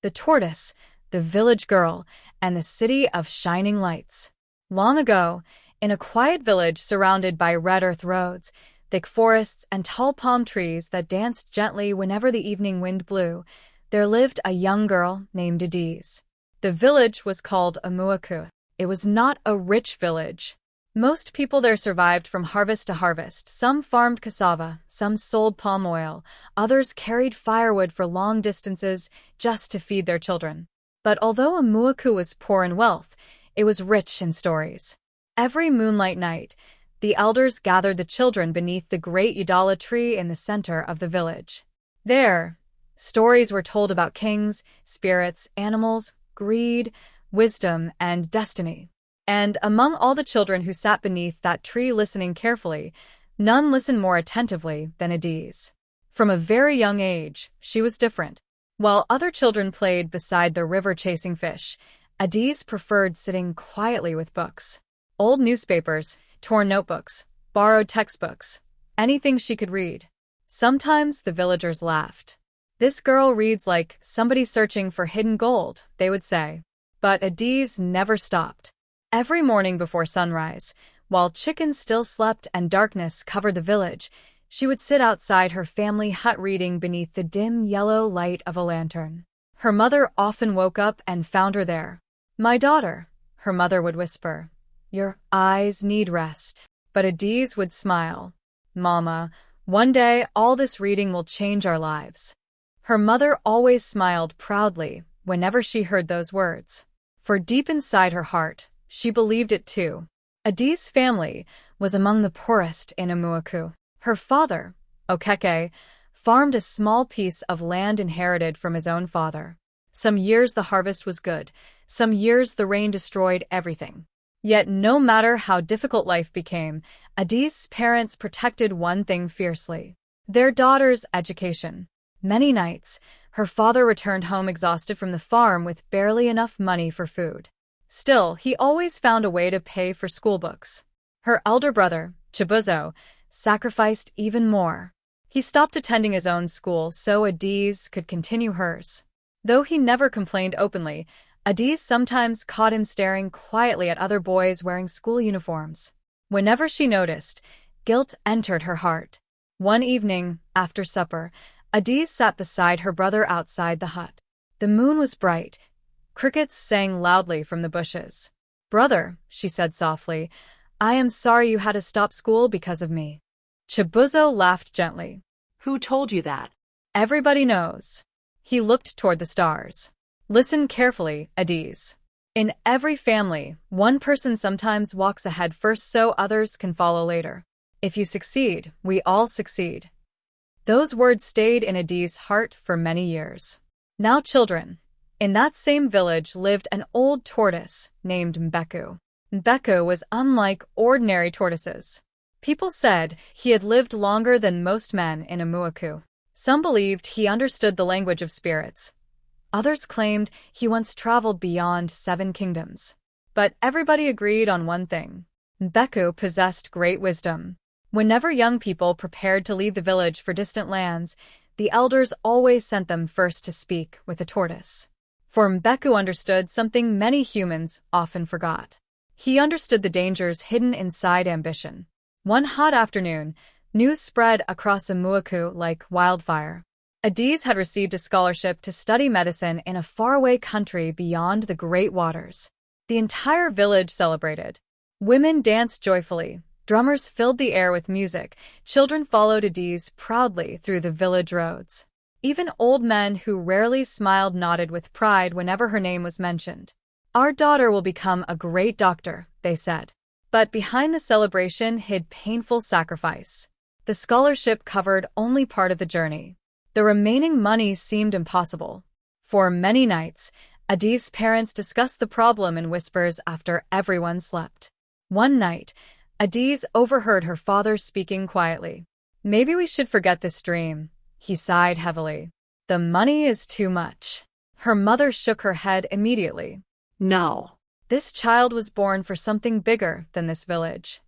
the tortoise, the village girl, and the city of shining lights. Long ago, in a quiet village surrounded by red earth roads, thick forests, and tall palm trees that danced gently whenever the evening wind blew, there lived a young girl named Adaeze. The village was called Umuaku. It was not a rich village. Most people there survived from harvest to harvest. Some farmed cassava, some sold palm oil, others carried firewood for long distances just to feed their children. But although Umuaku was poor in wealth, it was rich in stories. Every moonlight night, the elders gathered the children beneath the great Udala tree in the center of the village. There, stories were told about kings, spirits, animals, greed, wisdom, and destiny. And among all the children who sat beneath that tree listening carefully, none listened more attentively than Adaeze. From a very young age, she was different. While other children played beside the river chasing fish, Adaeze preferred sitting quietly with books. Old newspapers, torn notebooks, borrowed textbooks, anything she could read. Sometimes the villagers laughed. "This girl reads like somebody searching for hidden gold," they would say. But Adaeze never stopped. Every morning before sunrise, while chickens still slept and darkness covered the village, she would sit outside her family hut reading beneath the dim yellow light of a lantern. Her mother often woke up and found her there. "My daughter," her mother would whisper, "your eyes need rest." But Adaeze would smile. "Mama, one day all this reading will change our lives." Her mother always smiled proudly whenever she heard those words. For deep inside her heart, she believed it too. Adaeze's family was among the poorest in Umuaku. Her father, Okeke, farmed a small piece of land inherited from his own father. Some years the harvest was good, some years the rain destroyed everything. Yet no matter how difficult life became, Adaeze's parents protected one thing fiercely: their daughter's education. Many nights, her father returned home exhausted from the farm with barely enough money for food. Still, he always found a way to pay for school books. Her elder brother, Chibuzo, sacrificed even more. He stopped attending his own school so Adaeze could continue hers. Though he never complained openly, Adaeze sometimes caught him staring quietly at other boys wearing school uniforms. Whenever she noticed, guilt entered her heart. One evening, after supper, Adaeze sat beside her brother outside the hut. The moon was bright. Crickets sang loudly from the bushes. "Brother," she said softly, "I am sorry you had to stop school because of me." Chibuzo laughed gently. "Who told you that?" "Everybody knows." He looked toward the stars. "Listen carefully, Adaeze. In every family, one person sometimes walks ahead first so others can follow later. If you succeed, we all succeed." Those words stayed in Adaeze's heart for many years. Now children. In that same village lived an old tortoise named Mbeku. Mbeku was unlike ordinary tortoises. People said he had lived longer than most men in Umuaku. Some believed he understood the language of spirits. Others claimed he once traveled beyond 7 kingdoms. But everybody agreed on one thing: Mbeku possessed great wisdom. Whenever young people prepared to leave the village for distant lands, the elders always sent them first to speak with the tortoise. For Mbeku understood something many humans often forgot. He understood the dangers hidden inside ambition. One hot afternoon, news spread across Umuaku like wildfire. Adaeze had received a scholarship to study medicine in a faraway country beyond the great waters. The entire village celebrated. Women danced joyfully. Drummers filled the air with music. Children followed Adaeze proudly through the village roads. Even old men who rarely smiled nodded with pride whenever her name was mentioned. "Our daughter will become a great doctor," they said. But behind the celebration hid painful sacrifice. The scholarship covered only part of the journey. The remaining money seemed impossible. For many nights, Adaeze's parents discussed the problem in whispers after everyone slept. One night, Adaeze overheard her father speaking quietly. "Maybe we should forget this dream." He sighed heavily. "The money is too much." Her mother shook her head immediately. "No. This child was born for something bigger than this village."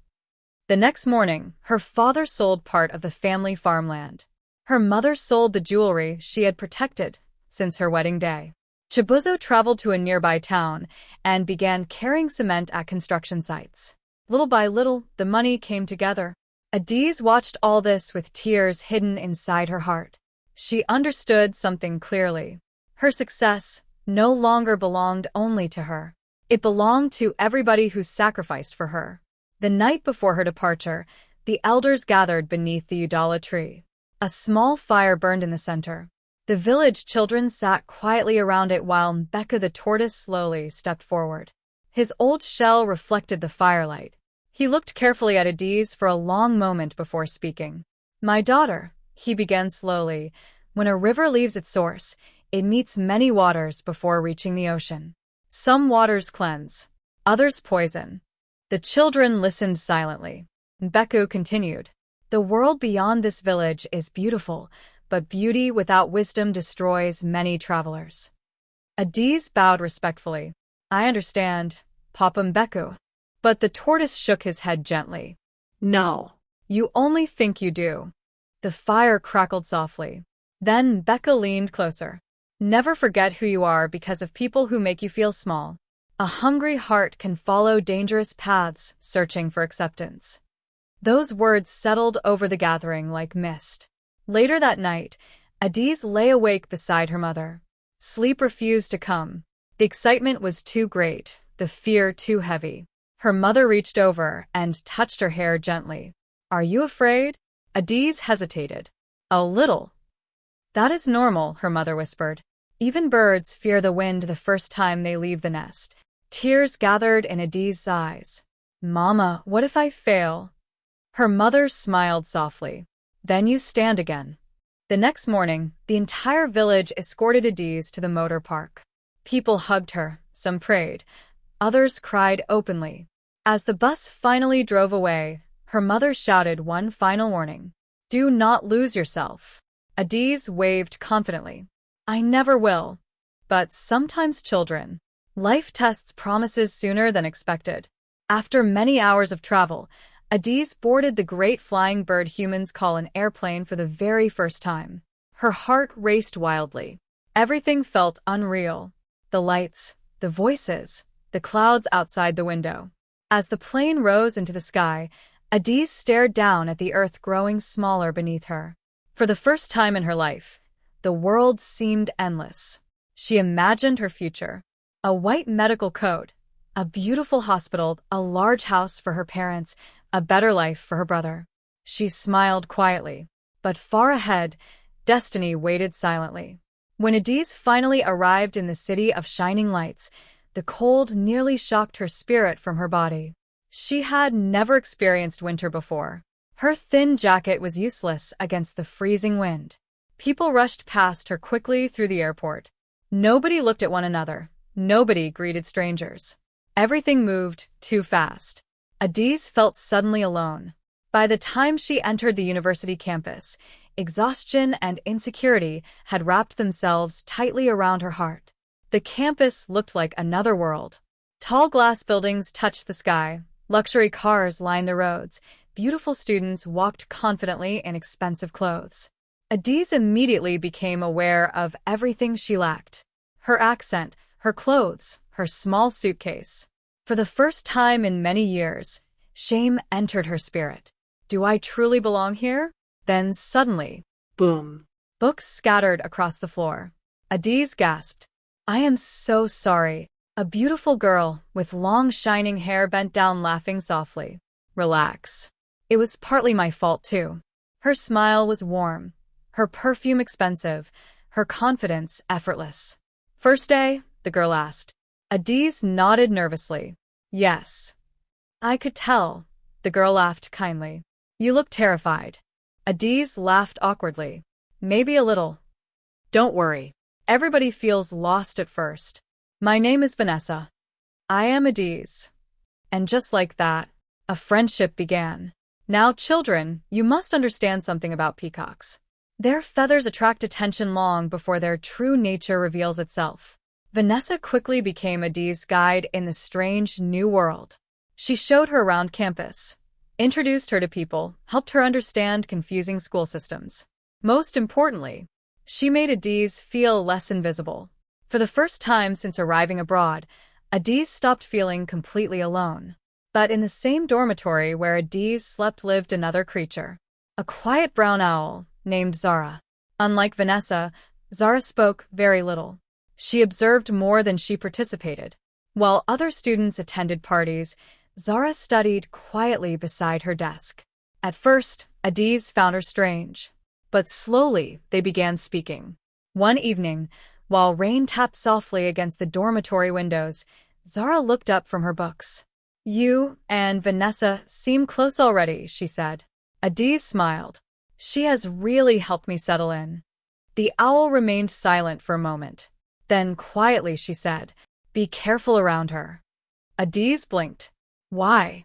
The next morning, her father sold part of the family farmland. Her mother sold the jewelry she had protected since her wedding day. Chibuzo traveled to a nearby town and began carrying cement at construction sites. Little by little, the money came together. Adaeze watched all this with tears hidden inside her heart. She understood something clearly. Her success no longer belonged only to her. It belonged to everybody who sacrificed for her. The night before her departure, the elders gathered beneath the Udala tree. A small fire burned in the center. The village children sat quietly around it while Mbeka the tortoise slowly stepped forward. His old shell reflected the firelight. He looked carefully at Adaeze for a long moment before speaking. "My daughter," he began slowly, "when a river leaves its source, it meets many waters before reaching the ocean. Some waters cleanse, others poison." The children listened silently. Mbeka continued, "The world beyond this village is beautiful, but beauty without wisdom destroys many travelers." Adaeze bowed respectfully. "I understand, Papa Mbeka." But the tortoise shook his head gently. No. "You only think you do." The fire crackled softly. Then Mbeka leaned closer. "Never forget who you are because of people who make you feel small. A hungry heart can follow dangerous paths, searching for acceptance." Those words settled over the gathering like mist. Later that night, Adaeze lay awake beside her mother. Sleep refused to come. The excitement was too great, the fear too heavy. Her mother reached over and touched her hair gently. "Are you afraid?" Adaeze hesitated. "A little." "That is normal," her mother whispered. "Even birds fear the wind the first time they leave the nest." Tears gathered in Adaeze's eyes. "Mama, what if I fail?" Her mother smiled softly. "Then you stand again." The next morning, the entire village escorted Adaeze to the motor park. People hugged her, some prayed, others cried openly. As the bus finally drove away, her mother shouted one final warning. "Do not lose yourself." Adaeze waved confidently. "I never will." But sometimes children. Life tests promises sooner than expected. After many hours of travel, Adaeze boarded the great flying bird humans call an airplane for the very first time. Her heart raced wildly. Everything felt unreal. The lights, the voices, the clouds outside the window. As the plane rose into the sky, Adaeze stared down at the earth growing smaller beneath her. For the first time in her life, the world seemed endless. She imagined her future. A white medical coat, a beautiful hospital, a large house for her parents, a better life for her brother. She smiled quietly. But far ahead, destiny waited silently. When Adaeze finally arrived in the city of shining lights, the cold nearly shocked her spirit from her body. She had never experienced winter before. Her thin jacket was useless against the freezing wind. People rushed past her quickly through the airport. Nobody looked at one another. Nobody greeted strangers. Everything moved too fast. Adaeze felt suddenly alone. By the time she entered the university campus, exhaustion and insecurity had wrapped themselves tightly around her heart. The campus looked like another world. Tall glass buildings touched the sky. Luxury cars lined the roads. Beautiful students walked confidently in expensive clothes. Adaeze immediately became aware of everything she lacked. Her accent, her clothes, her small suitcase. For the first time in many years, shame entered her spirit. Do I truly belong here? Then suddenly, boom. Books scattered across the floor. Adaeze gasped. "I am so sorry." A beautiful girl with long shining hair bent down laughing softly. "Relax. It was partly my fault too." Her smile was warm, her perfume expensive, her confidence effortless. "First day?" the girl asked. Adaeze nodded nervously. "Yes." "I could tell." The girl laughed kindly. "You look terrified." Adaeze laughed awkwardly. "Maybe a little." "Don't worry. Everybody feels lost at first. My name is Vanessa." "I am Adaeze." And just like that, a friendship began. Now, children, you must understand something about peacocks. Their feathers attract attention long before their true nature reveals itself. Vanessa quickly became Adaeze's guide in the strange new world. She showed her around campus, introduced her to people, helped her understand confusing school systems. Most importantly, she made Adaeze feel less invisible. For the first time since arriving abroad, Adaeze stopped feeling completely alone. But in the same dormitory where Adaeze slept lived another creature. A quiet brown owl, named Zara. Unlike Vanessa, Zara spoke very little. She observed more than she participated. While other students attended parties, Zara studied quietly beside her desk. At first, Adaeze found her strange. But slowly, they began speaking. One evening, while rain tapped softly against the dormitory windows, Zara looked up from her books. "You and Vanessa seem close already," she said. Adaeze smiled. "She has really helped me settle in." The owl remained silent for a moment. Then quietly she said, "Be careful around her." Adaeze blinked. "Why?"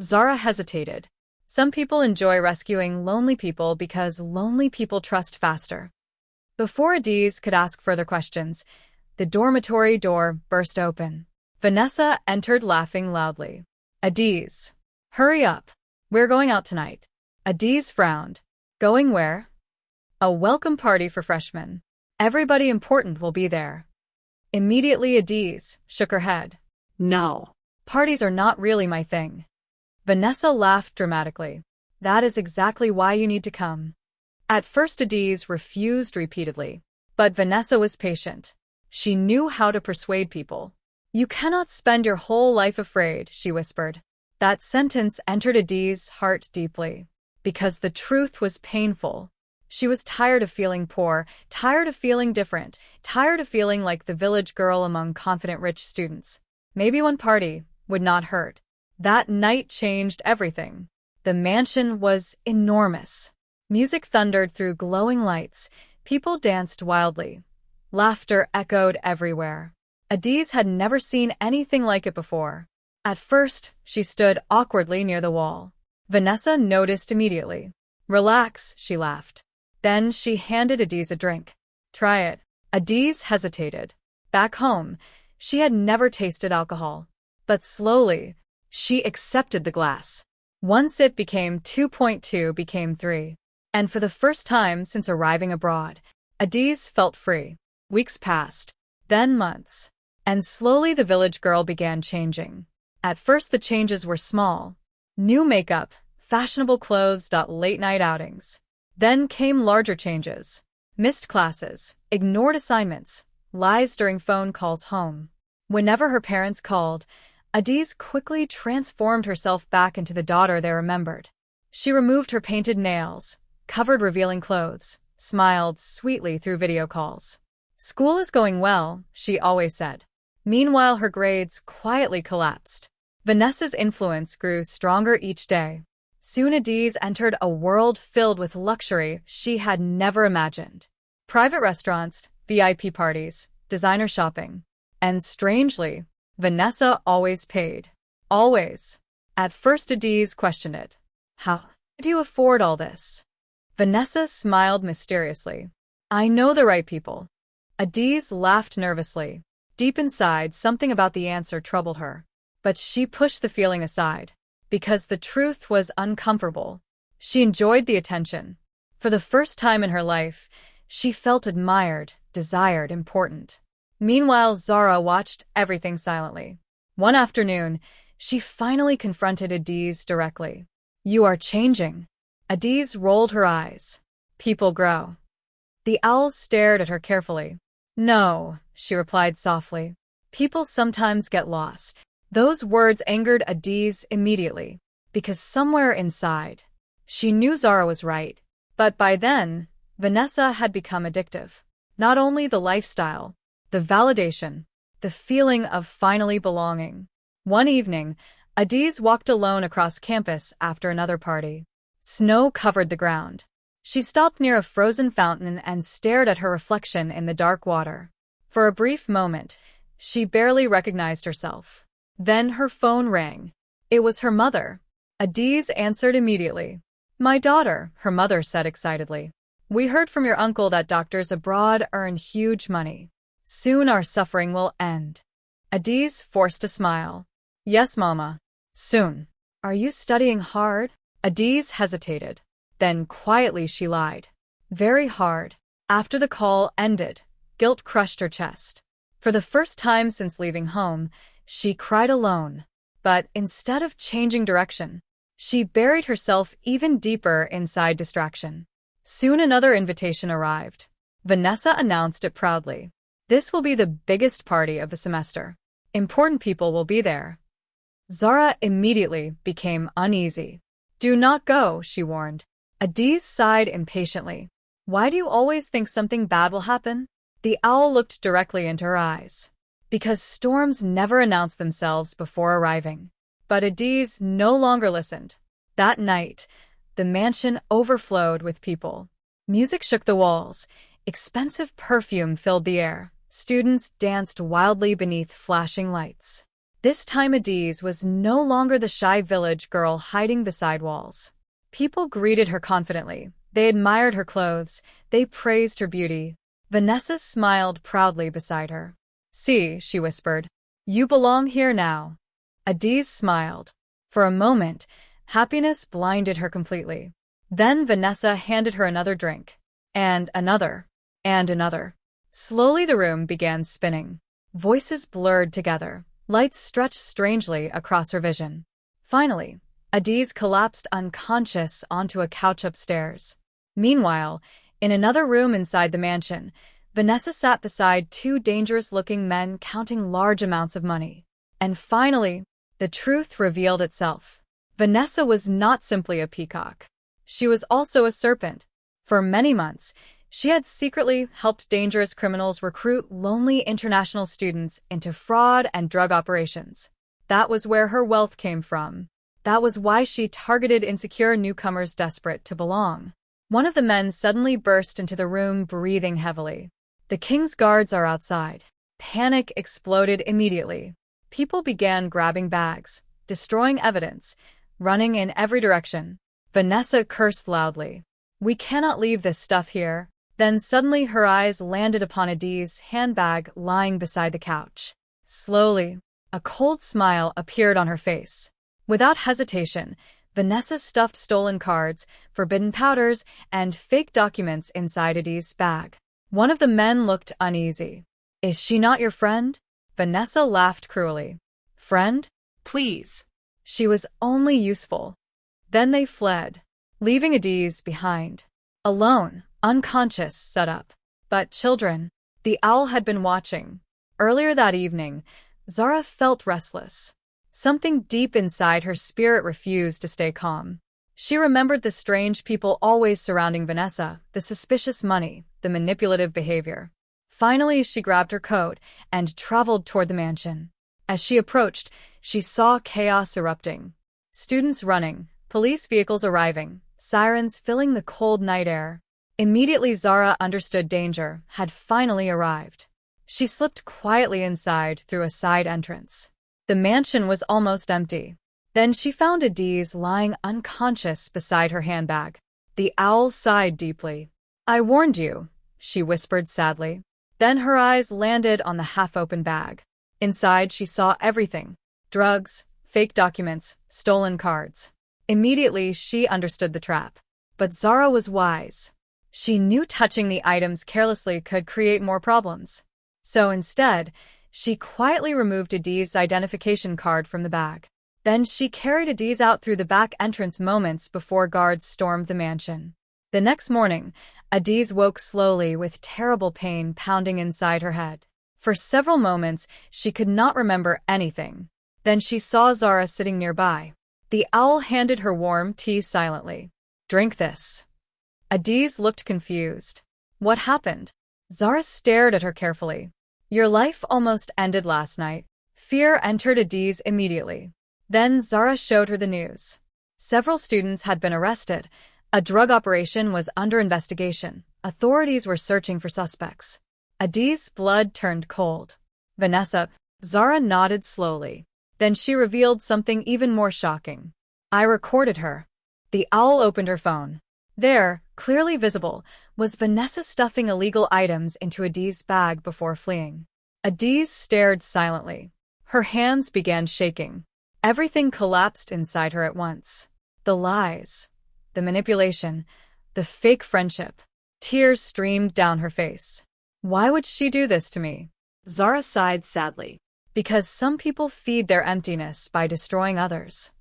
Zara hesitated. "Some people enjoy rescuing lonely people because lonely people trust faster." Before Adaeze could ask further questions, the dormitory door burst open. Vanessa entered laughing loudly. "Adaeze, hurry up. We're going out tonight." Adaeze frowned. "Going where?" "A welcome party for freshmen. Everybody important will be there." Immediately Adaeze shook her head. No. "Parties are not really my thing." Vanessa laughed dramatically. "That is exactly why you need to come." At first Adaeze refused repeatedly. But Vanessa was patient. She knew how to persuade people. "You cannot spend your whole life afraid," she whispered. That sentence entered Adaeze's heart deeply. Because the truth was painful. She was tired of feeling poor, tired of feeling different, tired of feeling like the village girl among confident rich students. Maybe one party would not hurt. That night changed everything. The mansion was enormous. Music thundered through glowing lights. People danced wildly. Laughter echoed everywhere. Adaeze had never seen anything like it before. At first, she stood awkwardly near the wall. Vanessa noticed immediately. "Relax," she laughed. Then she handed Adaeze a drink. "Try it." Adaeze hesitated. Back home, she had never tasted alcohol. But slowly, she accepted the glass. One sip became 2.2 became 3. And for the first time since arriving abroad, Adaeze felt free. Weeks passed, then months. And slowly the village girl began changing. At first the changes were small. New makeup, fashionable clothes, late-night outings. Then came larger changes. Missed classes, ignored assignments, lies during phone calls home. Whenever her parents called, Adaeze quickly transformed herself back into the daughter they remembered. She removed her painted nails, covered revealing clothes, smiled sweetly through video calls. "School is going well," she always said. Meanwhile, her grades quietly collapsed. Vanessa's influence grew stronger each day. Soon Adaeze entered a world filled with luxury she had never imagined. Private restaurants, VIP parties, designer shopping. And strangely, Vanessa always paid. Always. At first Adaeze questioned it. "How do you afford all this?" Vanessa smiled mysteriously. "I know the right people." Adaeze laughed nervously. Deep inside, something about the answer troubled her. But she pushed the feeling aside. Because the truth was uncomfortable. She enjoyed the attention. For the first time in her life, she felt admired, desired, important. Meanwhile, Zara watched everything silently. One afternoon, she finally confronted Adaeze directly. "You are changing." Adaeze rolled her eyes. "People grow." The owl stared at her carefully. "No," she replied softly. "People sometimes get lost." Those words angered Adaeze immediately, because somewhere inside, she knew Zara was right. But by then, Vanessa had become addictive. Not only the lifestyle, the validation, the feeling of finally belonging. One evening, Adaeze walked alone across campus after another party. Snow covered the ground. She stopped near a frozen fountain and stared at her reflection in the dark water. For a brief moment, she barely recognized herself. Then her phone rang. It was her mother. Adaeze answered immediately. "My daughter," her mother said excitedly. "We heard from your uncle that doctors abroad earn huge money. Soon our suffering will end." Adaeze forced a smile. "Yes, Mama. Soon." "Are you studying hard?" Adaeze hesitated. Then quietly she lied. "Very hard." After the call ended, guilt crushed her chest. For the first time since leaving home, she cried alone. But instead of changing direction, she buried herself even deeper inside distraction. Soon another invitation arrived. Vanessa announced it proudly. This will be the biggest party of the semester. Important people will be there. Zara immediately became uneasy. Do not go, she warned. Adaeze sighed impatiently. Why do you always think something bad will happen? The owl looked directly into her eyes. Because storms never announce themselves before arriving. But Adaeze no longer listened. That night, the mansion overflowed with people. Music shook the walls. Expensive perfume filled the air. Students danced wildly beneath flashing lights. This time Adaeze was no longer the shy village girl hiding beside walls. People greeted her confidently. They admired her clothes. They praised her beauty. Vanessa smiled proudly beside her. See, she whispered. You belong here now. Adaeze smiled. For a moment, happiness blinded her completely. Then Vanessa handed her another drink. And another. And another. Slowly the room began spinning. Voices blurred together. Lights stretched strangely across her vision. Finally, Adaeze collapsed unconscious onto a couch upstairs. Meanwhile, in another room inside the mansion, Vanessa sat beside two dangerous-looking men counting large amounts of money. And finally, the truth revealed itself. Vanessa was not simply a peacock. She was also a serpent. For many months, she had secretly helped dangerous criminals recruit lonely international students into fraud and drug operations. That was where her wealth came from. That was why she targeted insecure newcomers desperate to belong. One of the men suddenly burst into the room, breathing heavily. The king's guards are outside. Panic exploded immediately. People began grabbing bags, destroying evidence, running in every direction. Vanessa cursed loudly. We cannot leave this stuff here. Then suddenly her eyes landed upon Adaeze's handbag lying beside the couch. Slowly, a cold smile appeared on her face. Without hesitation, Vanessa stuffed stolen cards, forbidden powders, and fake documents inside Adaeze's bag. One of the men looked uneasy. Is she not your friend? Vanessa laughed cruelly. Friend? Please. She was only useful. Then they fled, leaving Adaeze behind. Alone, unconscious, set up. But children, the owl had been watching. Earlier that evening, Zara felt restless. Something deep inside her spirit refused to stay calm. She remembered the strange people always surrounding Vanessa, the suspicious money, the manipulative behavior. Finally, she grabbed her coat and traveled toward the mansion. As she approached, she saw chaos erupting. Students running, police vehicles arriving, sirens filling the cold night air. Immediately Zara understood danger had finally arrived. She slipped quietly inside through a side entrance. The mansion was almost empty. Then she found Adaeze lying unconscious beside her handbag. The owl sighed deeply. I warned you, she whispered sadly. Then her eyes landed on the half-open bag. Inside she saw everything. Drugs, fake documents, stolen cards. Immediately she understood the trap. But Zara was wise. She knew touching the items carelessly could create more problems. So instead, she quietly removed Adaeze's identification card from the bag. Then she carried Adaeze out through the back entrance moments before guards stormed the mansion. The next morning, Adaeze woke slowly with terrible pain pounding inside her head. For several moments, she could not remember anything. Then she saw Zara sitting nearby. The owl handed her warm tea silently. Drink this. Adaeze looked confused. What happened? Zara stared at her carefully. Your life almost ended last night. Fear entered Adaeze immediately. Then Zara showed her the news. Several students had been arrested. A drug operation was under investigation. Authorities were searching for suspects. Adaeze's blood turned cold. Vanessa, Zara nodded slowly. Then she revealed something even more shocking. I recorded her. The owl opened her phone. There, clearly visible, was Vanessa stuffing illegal items into Adaeze's bag before fleeing. Adaeze stared silently. Her hands began shaking. Everything collapsed inside her at once. The lies, the manipulation, the fake friendship. Tears streamed down her face. Why would she do this to me? Zara sighed sadly. Because some people feed their emptiness by destroying others.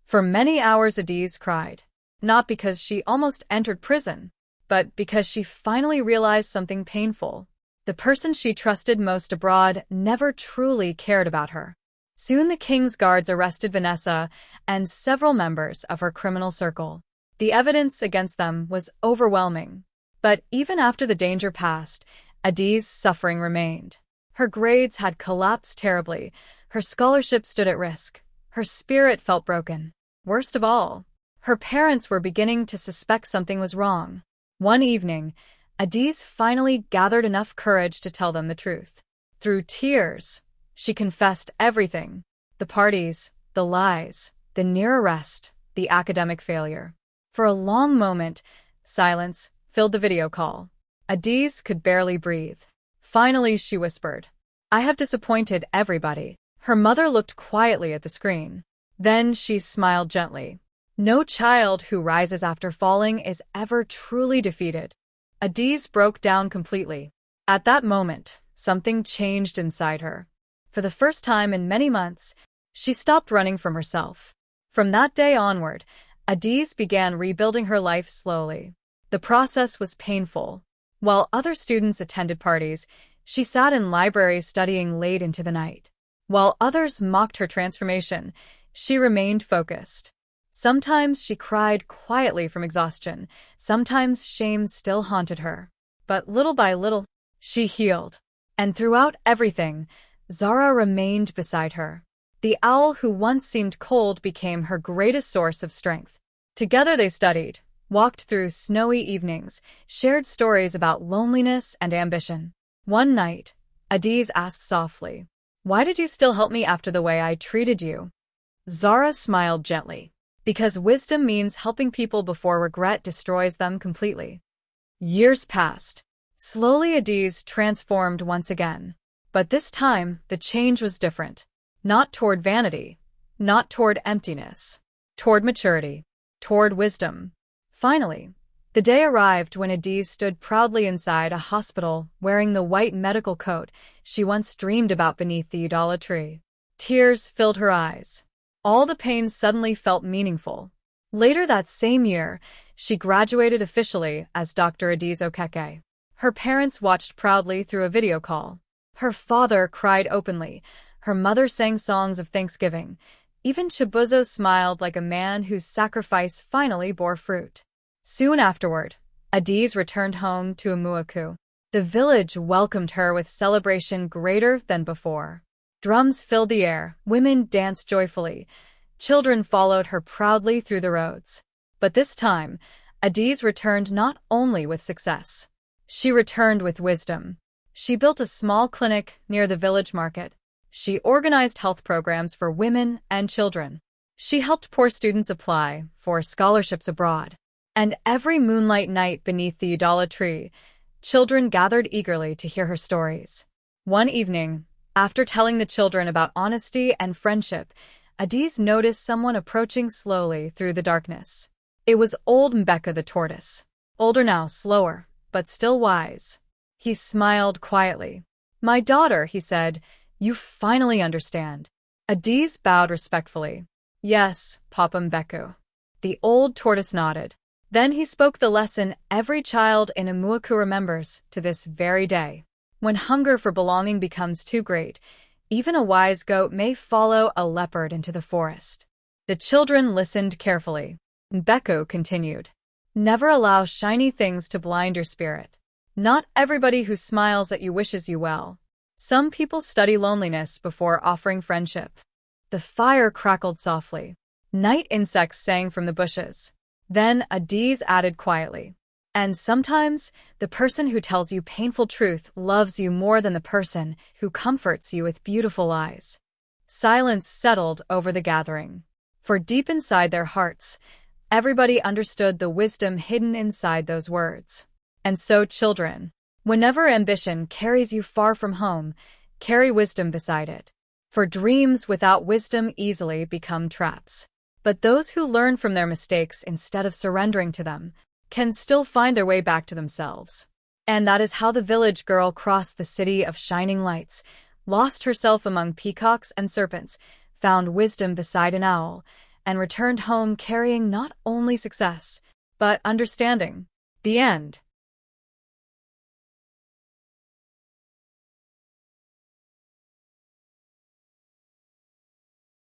For many hours Adaeze cried, not because she almost entered prison, but because she finally realized something painful. The person she trusted most abroad never truly cared about her. Soon the king's guards arrested Vanessa and several members of her criminal circle. The evidence against them was overwhelming. But even after the danger passed, Adaeze's suffering remained. Her grades had collapsed terribly, her scholarship stood at risk, her spirit felt broken. Worst of all, her parents were beginning to suspect something was wrong. One evening, Adaeze finally gathered enough courage to tell them the truth. Through tears, she confessed everything: the parties, the lies, the near arrest, the academic failure. For a long moment, silence filled the video call. Adaeze could barely breathe. Finally, she whispered, "I have disappointed everybody." Her mother looked quietly at the screen. Then she smiled gently. No child who rises after falling is ever truly defeated. Adaeze broke down completely. At that moment, something changed inside her. For the first time in many months, she stopped running from herself. From that day onward, Adaeze began rebuilding her life slowly. The process was painful. While other students attended parties, she sat in libraries studying late into the night. While others mocked her transformation, she remained focused. Sometimes she cried quietly from exhaustion, sometimes shame still haunted her. But little by little, she healed. And throughout everything, Zara remained beside her. The owl who once seemed cold became her greatest source of strength. Together they studied, walked through snowy evenings, shared stories about loneliness and ambition. One night, Adaeze asked softly, "Why did you still help me after the way I treated you?" Zara smiled gently. Because wisdom means helping people before regret destroys them completely. Years passed. Slowly Adaeze transformed once again. But this time, the change was different. Not toward vanity, not toward emptiness, toward maturity, toward wisdom. Finally, the day arrived when Adaeze stood proudly inside a hospital wearing the white medical coat she once dreamed about beneath the Udala tree. Tears filled her eyes. All the pain suddenly felt meaningful. Later that same year, she graduated officially as Dr. Adaeze Okeke. Her parents watched proudly through a video call. Her father cried openly. Her mother sang songs of thanksgiving. Even Chibuzo smiled like a man whose sacrifice finally bore fruit. Soon afterward, Adaeze returned home to Umuaku. The village welcomed her with celebration greater than before. Drums filled the air, women danced joyfully, children followed her proudly through the roads. But this time, Adaeze returned not only with success. She returned with wisdom. She built a small clinic near the village market. She organized health programs for women and children. She helped poor students apply for scholarships abroad. And every moonlight night beneath the Udala tree, children gathered eagerly to hear her stories. One evening, after telling the children about honesty and friendship, Adaeze noticed someone approaching slowly through the darkness. It was old Mbeka the tortoise. Older now, slower, but still wise. He smiled quietly. "My daughter," he said, "you finally understand." Adaeze bowed respectfully. "Yes, Papa Mbeku." The old tortoise nodded. Then he spoke the lesson every child in Umuaku remembers to this very day. When hunger for belonging becomes too great, even a wise goat may follow a leopard into the forest. The children listened carefully. Mbeku continued, "Never allow shiny things to blind your spirit. Not everybody who smiles at you wishes you well. Some people study loneliness before offering friendship." The fire crackled softly. Night insects sang from the bushes. Then Adaeze added quietly, "And sometimes, the person who tells you painful truth loves you more than the person who comforts you with beautiful lies." Silence settled over the gathering. For deep inside their hearts, everybody understood the wisdom hidden inside those words. And so, children, whenever ambition carries you far from home, carry wisdom beside it. For dreams without wisdom easily become traps. But those who learn from their mistakes instead of surrendering to them can still find their way back to themselves. And that is how the village girl crossed the city of shining lights, lost herself among peacocks and serpents, found wisdom beside an owl, and returned home carrying not only success, but understanding. The end.